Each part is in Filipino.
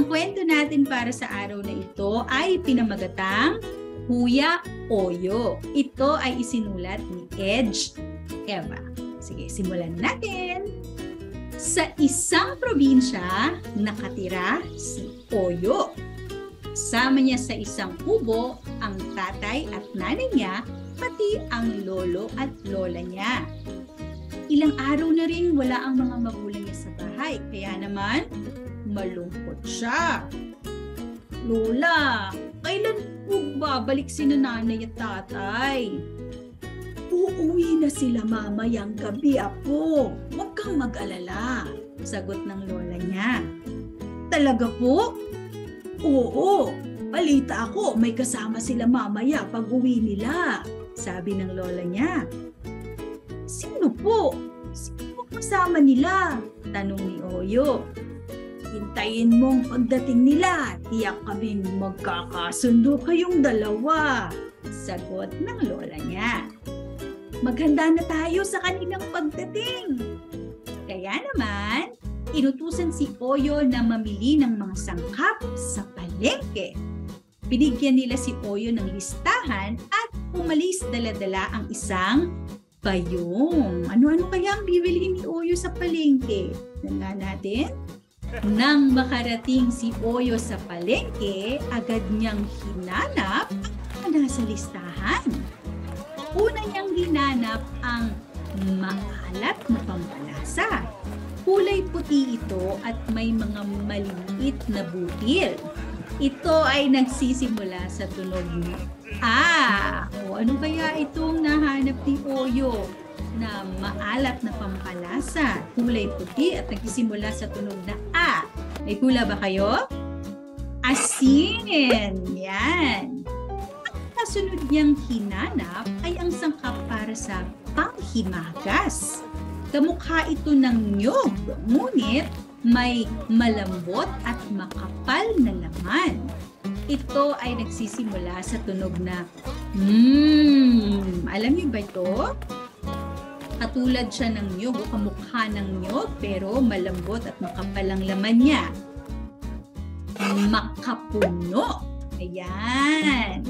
Ang kwento natin para sa araw na ito ay pinamagatang Kuya Oyo. Ito ay isinulat ni Edge Eva. Sige, simulan natin. Sa isang probinsya, nakatira si Oyo. Kasama niya sa isang kubo ang tatay at nanay niya, pati ang lolo at lola niya. Ilang araw na rin wala ang mga magulang niya sa bahay, kaya naman malungkot siya. Lola, kailan po babalik si nanay at tatay? Uuwi na sila mamayang gabi, apo. Huwag kang mag-alala, sagot ng lola niya. Talaga po? Oo, balita ako may kasama sila mamaya pag uwi nila, sabi ng lola niya. Sino po? Sino kasama nila? Tanong ni Oyo. Hintayin mong pagdating nila, tiyak kaming magkakasundo kayong dalawa, sagot ng lola niya. Maghanda na tayo sa kanilang pagdating. Kaya naman, inutusan si Oyo na mamili ng mga sangkap sa palengke. Binigyan nila si Oyo ng listahan at umalis dala-dala ang isang bayong. Ano-ano kaya ang bibilihin ni Oyo sa palengke? Tanda natin? Nang makarating si Oyo sa palengke, agad niyang hinanap ang nasa listahan. Una niyang hinanap ang maalat na pampalasa. Kulay puti ito at may mga maliit na butil. Ito ay nagsisimula sa tunog ni ano kaya itong nahanap ni Oyo na maalat na pampalasa? Kulay puti at nagsisimula sa tunog na A. May hula ba kayo? Asin! Yan! Ang kasunod niyang hinanap ay ang sangkap para sa panghimagas. Kamukha ito ng niyog, ngunit may malambot at makapal na laman. Ito ay nagsisimula sa tunog na Alam niyo ba ito? Katulad siya ng niyog o kamukha ng niyog pero malambot at makapal ang laman niya. Makapuno. Ayan.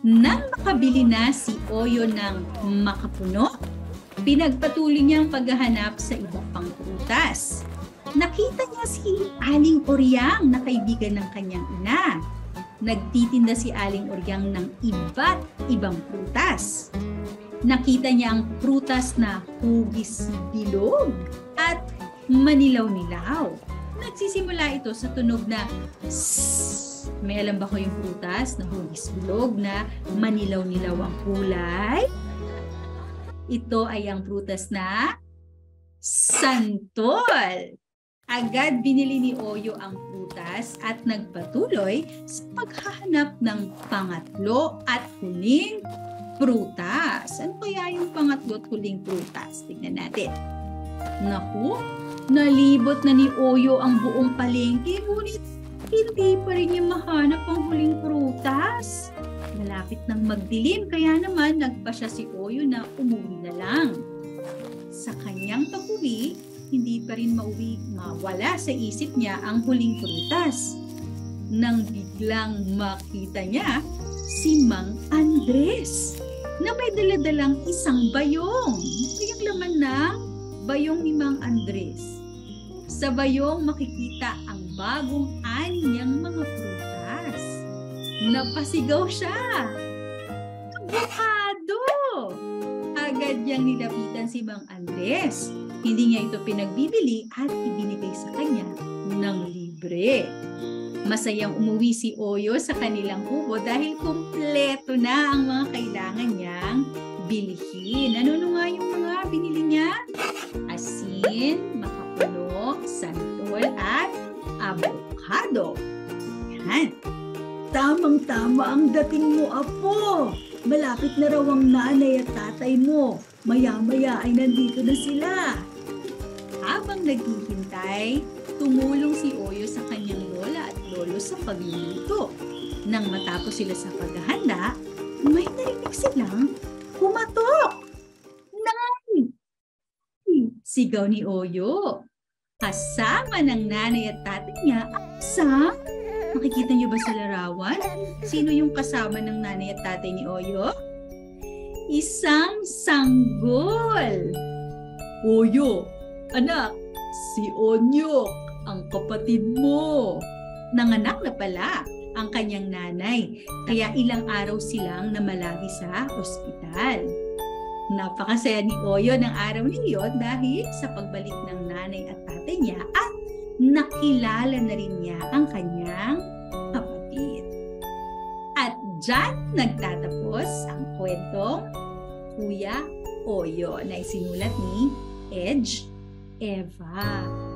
Nang makabili na si Oyo ng makapuno, pinagpatuloy niyang paghahanap sa iba pang prutas. Nakita niya si Aling Oryang na kaibigan ng kanyang ina. Nagtitinda si Aling Oryang ng iba't ibang prutas. Nakita niya ang prutas na hugis bilog at manilaw-nilaw. Nagsisimula ito sa tunog na sss. May alam ba ko yung prutas na hugis bilog na manilaw-nilaw ang kulay? Ito ay ang prutas na santol. Agad binili ni Oyo ang prutas at nagpatuloy sa paghahanap ng pangatlo at huling prutas. Ano kaya yung pangatlo at huling prutas? Tignan natin. Naku, nalibot na ni Oyo ang buong palengke, ngunit hindi pa rin niya mahanap ang huling prutas. Malapit nang magdilim, kaya naman nagpa siya si Oyo na umuwi na lang. Sa kanyang pag-uwi, hindi pa rin mawala sa isip niya ang huling prutas. Nang biglang makita niya si Mang Andres na may daladalang isang bayong. Ito yung laman ng bayong ni Mang Andres. Sa bayong makikita ang bagong ani niyang mga prutas. Napasigaw siya. Avocado! Agad niyang nilapitan si Mang Andres. Hindi niya ito pinagbibili at ibinigay sa kanya ng libre. Masayang umuwi si Oyo sa kanilang kubo dahil kumpleto na ang mga kailangan niyang bilihin. Ano nga yung mga binili niya? Asin, makapuno, santol at avocado. Yan. Tamang-tama ang dating mo, apo. Malapit na raw ang nanay at tatay mo. Maya-maya ay nandito na sila. Habang naghihintay, tumulong si Oyo sa kanyang lola at lolo sa pagluluto. Nang matapos sila sa paghahanda, may narinig silang kumatok. Nay! Sigaw ni Oyo. Kasama ng nanay at tatay niya ang Sang? Makikita niyo ba sa larawan? Sino yung kasama ng nanay at tatay ni Oyo? Isang sanggol. Oyo, anak, si Onyok, ang kapatid mo. Nanganak na pala ang kanyang nanay, kaya ilang araw silang namalagi sa ospital. Napakasaya ni Oyo ng araw niyon dahil sa pagbalik ng nanay at tatay niya at nakilala na rin niya ang kanyang kapatid. At dyan nagtatapos ang kwentong Kuya Oyo na isinulat ni Edge Eva.